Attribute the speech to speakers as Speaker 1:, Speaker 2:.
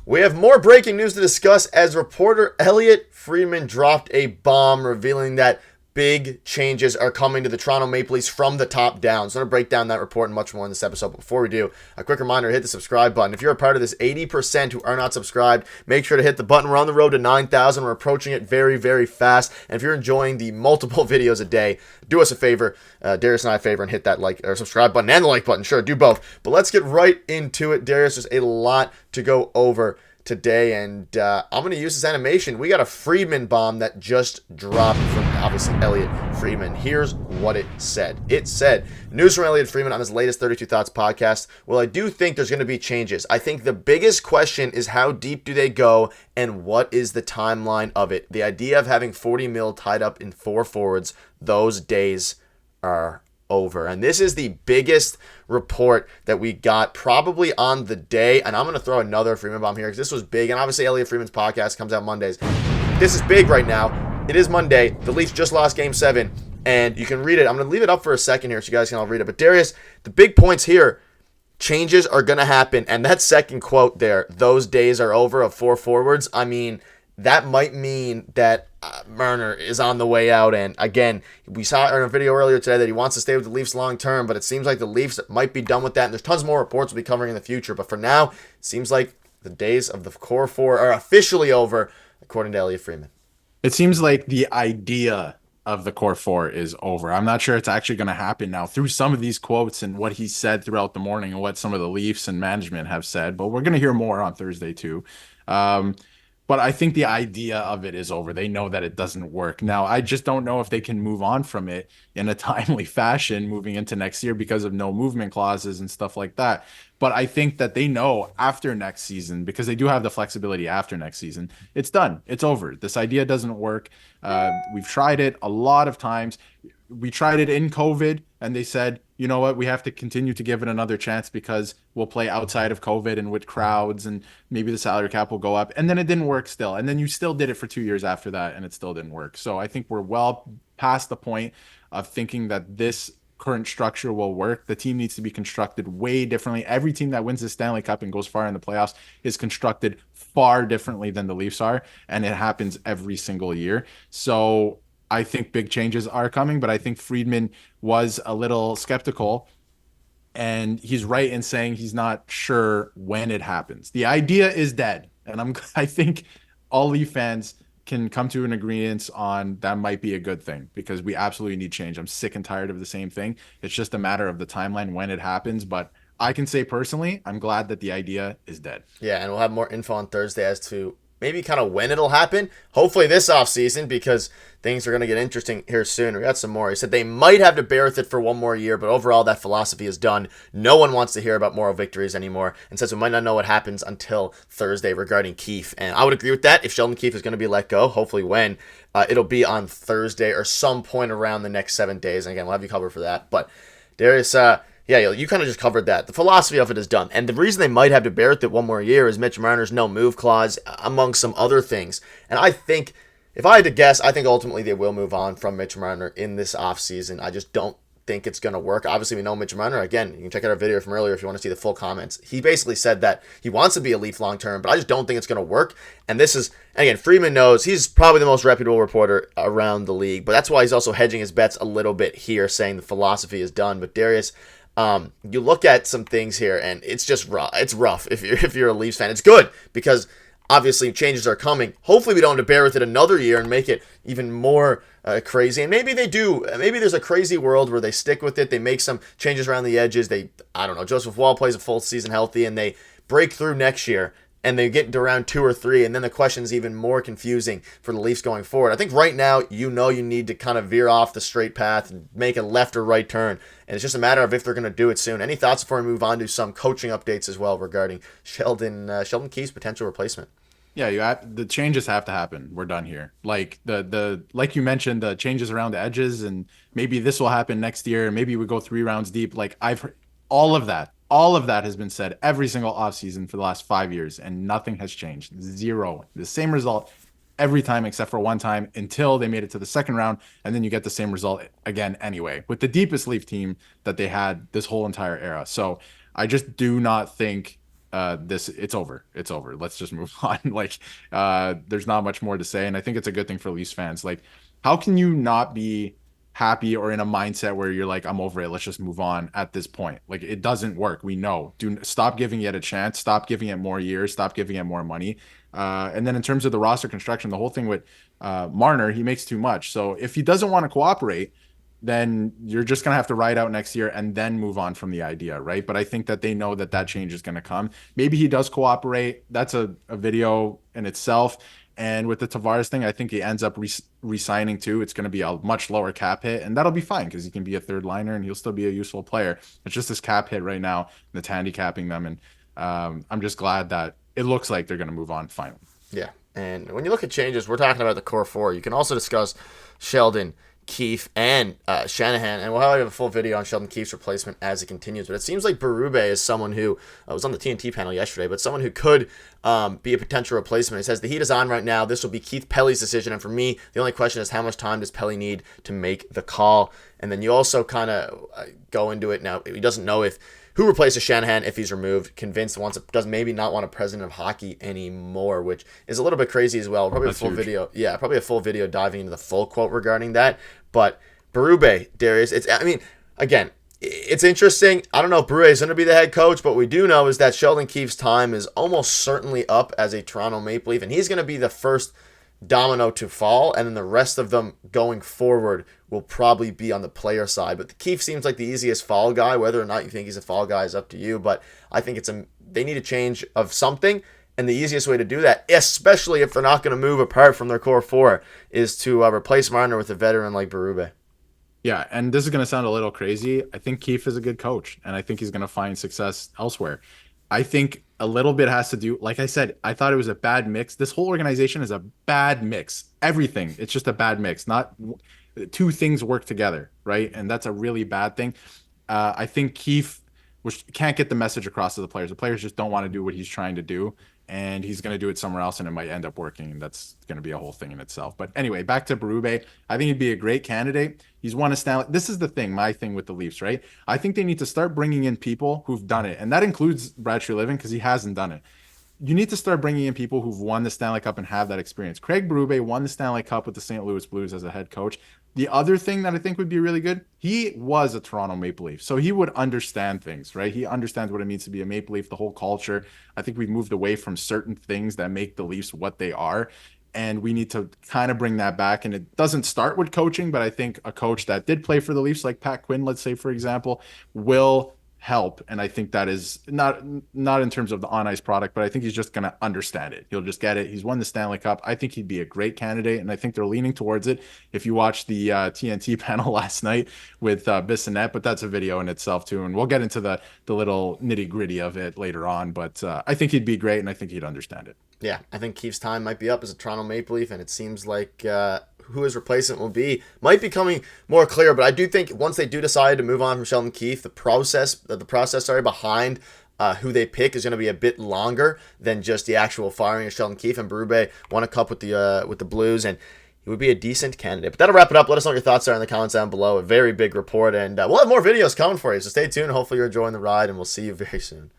Speaker 1: We have more breaking news to discuss as reporter Elliotte Friedman dropped a bomb revealing that big changes are coming to the Toronto Maple Leafs from the top down. So I'm going to break down that report and much more in this episode. But before we do, a quick reminder, hit the subscribe button. If you're a part of this 80% who are not subscribed, make sure to hit the button. We're on the road to 9,000. We're approaching it very, very fast. And if you're enjoying the multiple videos a day, do us a favor, Darius and I a favor, and hit that like or subscribe button and the like button. Sure, do both. But let's get right into it. Darius, there's a lot to go over today, and I'm going to use this animation. We got a Friedman bomb that just dropped from, obviously, Elliotte Friedman. Here's what it said. It said, news from Elliotte Friedman on his latest 32 Thoughts podcast. Well, I do think there's going to be changes. I think the biggest question is how deep do they go, and what is the timeline of it? The idea of having 40 mil tied up in 4 forwards, those days are over. And this is the biggest report that we got probably on the day. And I'm going to throw another Friedman bomb here because this was big. And obviously, Elliotte Friedman's podcast comes out Mondays. This is big right now. It is Monday. The Leafs just lost Game 7. And you can read it. I'm going to leave it up for a second here so you guys can all read it. But Darius, the big points here, changes are going to happen. And that second quote there, those days are over of 4 forwards. I mean, that might mean that Marner is on the way out. And again, we saw in a video earlier today that he wants to stay with the Leafs long term, but it seems like the Leafs might be done with that. And there's tons more reports we'll be covering in the future. But for now, it seems like the days of the core 4 are officially over, according to Elliotte Friedman.
Speaker 2: It seems like the idea of the core 4 is over. I'm not sure it's actually going to happen now through some of these quotes and what he said throughout the morning and what some of the Leafs and management have said. But we're going to hear more on Thursday too. But I think the idea of it is over. They know that it doesn't work. Now, I just don't know if they can move on from it in a timely fashion moving into next year because of no movement clauses and stuff like that. But I think that they know after next season, because they do have the flexibility after next season, it's done. It's over. This idea doesn't work. We've tried it a lot of times. We tried it in COVID, and they said, you know what, we have to continue to give it another chance because we'll play outside of COVID and with crowds, and maybe the salary cap will go up. And then it didn't work still. And then you still did it for 2 years after that, and it still didn't work. So I think we're well past the point of thinking that this current structure will work. The team needs to be constructed way differently. Every team that wins the Stanley Cup and goes far in the playoffs is constructed far differently than the Leafs are, and it happens every single year. So I think big changes are coming, but I think Friedman was a little skeptical, and he's right in saying he's not sure when it happens. The idea is dead, and I think all Leaf fans can come to an agreement on that might be a good thing because we absolutely need change. I'm sick and tired of the same thing. It's just a matter of the timeline when it happens, but I can say personally, I'm glad that the idea is dead.
Speaker 1: Yeah, and we'll have more info on Thursday as to maybe kind of when it'll happen. Hopefully this offseason because things are going to get interesting here soon. We got some more. He said they might have to bear with it for one more year, but overall that philosophy is done. No one wants to hear about moral victories anymore, and says we might not know what happens until Thursday regarding Keefe. And I would agree with that. If Sheldon Keefe is going to be let go, hopefully when, it'll be on Thursday or some point around the next 7 days. And again, we'll have you covered for that. But Darius, yeah, you kind of just covered that. The philosophy of it is done. And the reason they might have to bear with it one more year is Mitch Marner's no-move clause, among some other things. And I think, if I had to guess, I think ultimately they will move on from Mitch Marner in this offseason. I just don't think it's going to work. Obviously, we know Mitch Marner. Again, you can check out our video from earlier if you want to see the full comments. He basically said that he wants to be a Leaf long-term, but I just don't think it's going to work. And this is, again, Friedman knows he's probably the most reputable reporter around the league, but that's why he's also hedging his bets a little bit here, saying the philosophy is done. But Darius, you look at some things here, and it's just rough. It's rough if you're a Leafs fan. It's good because obviously changes are coming. Hopefully, we don't have to bear with it another year and make it even more crazy. And maybe they do. Maybe there's a crazy world where they stick with it. They make some changes around the edges. I don't know. Joseph Wall plays a full season healthy, and they break through next year. And they get into round 2 or 3, and then the question's even more confusing for the Leafs going forward. I think right now, you need to kind of veer off the straight path and make a left or right turn. And it's just a matter of if they're going to do it soon. Any thoughts before we move on to some coaching updates as well regarding Sheldon Keefe's potential replacement?
Speaker 2: Yeah, the changes have to happen. We're done here. Like like you mentioned, the changes around the edges, and maybe this will happen next year. Maybe we go 3 rounds deep. Like I've heard all of that. All of that has been said every single offseason for the last 5 years, and nothing has changed. Zero. The same result every time except for one time until they made it to the second round, and then you get the same result again anyway, with the deepest Leaf team that they had this whole entire era. So I just do not think it's over. It's over. Let's just move on. Like, there's not much more to say, and I think it's a good thing for Leafs fans. Like, how can you not be happy or in a mindset where you're like, I'm over it, let's just move on at this point? Like, it doesn't work. We know. Do stop giving it a chance. Stop giving it more years. Stop giving it more money. And then in terms of the roster construction, the whole thing with Marner, he makes too much. So if he doesn't want to cooperate, then you're just going to have to ride out next year and then move on from the idea, right? But I think that they know that that change is going to come. Maybe he does cooperate. That's a video in itself. And with the Tavares thing, I think he ends up re-signing too. It's going to be a much lower cap hit, and that'll be fine because he can be a third liner and he'll still be a useful player. It's just this cap hit right now that's handicapping them. And I'm just glad that it looks like they're going to move on finally.
Speaker 1: Yeah. And when you look at changes, we're talking about the core four. You can also discuss Sheldon, Keefe, and Shanahan, and we'll have a full video on Sheldon Keefe's replacement as it continues. But it seems like Berube is someone who was on the TNT panel yesterday, but someone who could be a potential replacement. He says the heat is on right now. This will be Keith Pelly's decision, and for me, the only question is how much time does Pelly need to make the call? And then you also kind of go into it now. He doesn't know who replaces Shanahan if he's removed. Convinced does maybe not want a president of hockey anymore, which is a little bit crazy as well. Probably a full video. Yeah, probably a full video diving into the full quote regarding that. But Berube, Darius, again, it's interesting. I don't know if Berube is going to be the head coach, but what we do know is that Sheldon Keefe's time is almost certainly up as a Toronto Maple Leaf, and he's going to be the first domino to fall, and then the rest of them going forward will probably be on the player side. But Keefe seems like the easiest fall guy. Whether or not you think he's a fall guy is up to you, but I think they need a change of something, and the easiest way to do that, especially if they're not going to move apart from their core four, is to replace Marner with a veteran like Berube.
Speaker 2: Yeah, and this is going to sound a little crazy. I think Keefe is a good coach, and I think he's going to find success elsewhere. I think a little bit has to do, like I said, I thought it was a bad mix. This whole organization is a bad mix. Everything, it's just a bad mix. Not two things work together, right? And that's a really bad thing. I think Keefe can't get the message across to the players. The players just don't want to do what he's trying to do, and he's going to do it somewhere else, and it might end up working. And that's going to be a whole thing in itself. But anyway, back to Berube. I think he'd be a great candidate. He's won a Stanley. This is the thing, my thing with the Leafs, right? I think they need to start bringing in people who've done it, and that includes Brad Treliving because he hasn't done it. You need to start bringing in people who've won the Stanley Cup and have that experience. Craig Berube won the Stanley Cup with the St. Louis Blues as a head coach. The other thing that I think would be really good, he was a Toronto Maple Leaf, so he would understand things, right? He understands what it means to be a Maple Leaf, the whole culture. I think we've moved away from certain things that make the Leafs what they are, and we need to kind of bring that back. And it doesn't start with coaching, but I think a coach that did play for the Leafs, like Pat Quinn, let's say, for example, will help. And I think that is not in terms of the on-ice product, but I think he's just going to understand it. He'll just get it. He's won the Stanley Cup. I think he'd be a great candidate, and I think they're leaning towards it. If you watch the TNT panel last night with Bissonnette, but that's a video in itself too, and we'll get into the little nitty-gritty of it later on, but I think he'd be great, and I think he'd understand it.
Speaker 1: Yeah, I think Keefe's time might be up as a Toronto Maple Leaf, and it seems like who his replacement will be might be coming more clear. But I do think once they do decide to move on from Sheldon Keefe, the process behind who they pick is going to be a bit longer than just the actual firing of Sheldon Keefe. And Berube won a cup with the Blues, and he would be a decent candidate. But that'll wrap it up. Let us know what your thoughts are in the comments down below. A very big report, and we'll have more videos coming for you, so stay tuned. Hopefully you're enjoying the ride, and we'll see you very soon.